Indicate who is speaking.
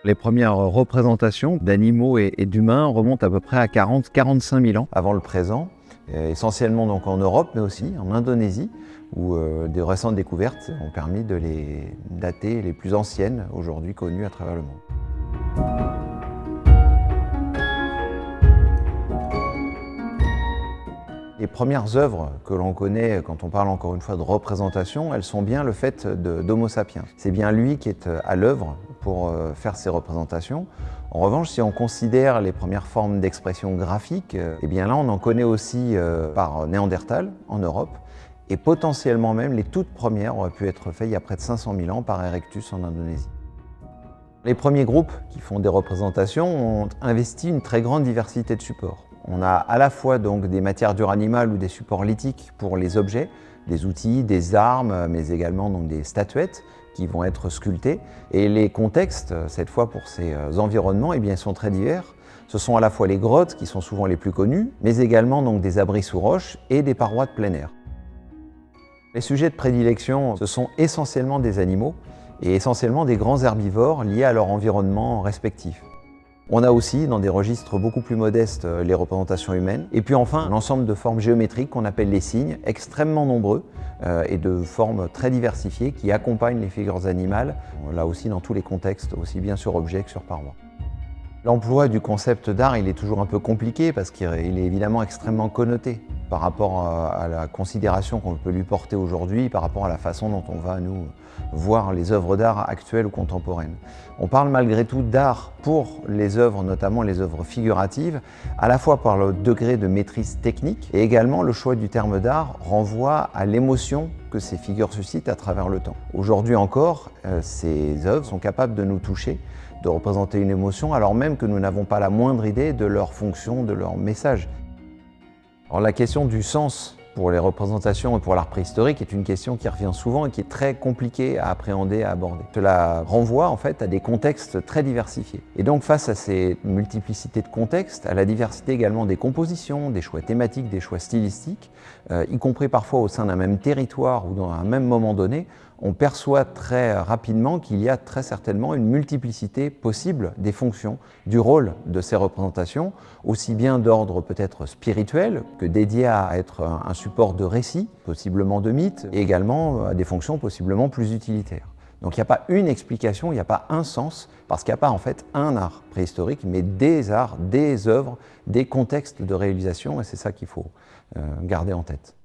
Speaker 1: Les premières représentations d'animaux et d'humains remontent à peu près à 40-45 000 ans avant le présent, essentiellement donc en Europe, mais aussi en Indonésie, où des récentes découvertes ont permis de les dater les plus anciennes aujourd'hui connues à travers le monde. Les premières œuvres que l'on connaît, quand on parle encore une fois de représentation, elles sont bien le fait d'Homo sapiens. C'est bien lui qui est à l'œuvre pour faire ces représentations. En revanche, si on considère les premières formes d'expression graphique, eh bien là on en connaît aussi par Néandertal en Europe, et potentiellement même les toutes premières auraient pu être faites il y a près de 500 000 ans par Erectus en Indonésie. Les premiers groupes qui font des représentations ont investi une très grande diversité de supports. On a à la fois donc des matières dures animales ou des supports lithiques pour les objets, des outils, des armes, mais également donc des statuettes qui vont être sculptées. Et les contextes, cette fois pour ces environnements, eh bien, sont très divers. Ce sont à la fois les grottes qui sont souvent les plus connues, mais également donc des abris sous roches et des parois de plein air. Les sujets de prédilection, ce sont essentiellement des animaux et essentiellement des grands herbivores liés à leur environnement respectif. On a aussi, dans des registres beaucoup plus modestes, les représentations humaines. Et puis enfin, un ensemble de formes géométriques qu'on appelle les signes, extrêmement nombreux et de formes très diversifiées qui accompagnent les figures animales, là aussi dans tous les contextes, aussi bien sur objet que sur paroi. L'emploi du concept d'art, il est toujours un peu compliqué parce qu'il est évidemment extrêmement connoté par rapport à la considération qu'on peut lui porter aujourd'hui, par rapport à la façon dont on va, nous, voir les œuvres d'art actuelles ou contemporaines. On parle malgré tout d'art pour les œuvres, notamment les œuvres figuratives, à la fois par le degré de maîtrise technique et également le choix du terme d'art renvoie à l'émotion que ces figures suscitent à travers le temps. Aujourd'hui encore, ces œuvres sont capables de nous toucher, de représenter une émotion, alors même que nous n'avons pas la moindre idée de leur fonction, de leur message. Alors, la question du sens pour les représentations et pour l'art préhistorique est une question qui revient souvent et qui est très compliquée à appréhender, à aborder. Cela renvoie en fait à des contextes très diversifiés. Et donc face à ces multiplicités de contextes, à la diversité également des compositions, des choix thématiques, des choix stylistiques, y compris parfois au sein d'un même territoire ou dans un même moment donné, on perçoit très rapidement qu'il y a très certainement une multiplicité possible des fonctions, du rôle de ces représentations, aussi bien d'ordre peut-être spirituel que dédié à être un support de récit, possiblement de mythe, et également à des fonctions possiblement plus utilitaires. Donc il n'y a pas une explication, il n'y a pas un sens, parce qu'il n'y a pas en fait un art préhistorique, mais des arts, des œuvres, des contextes de réalisation, et c'est ça qu'il faut garder en tête.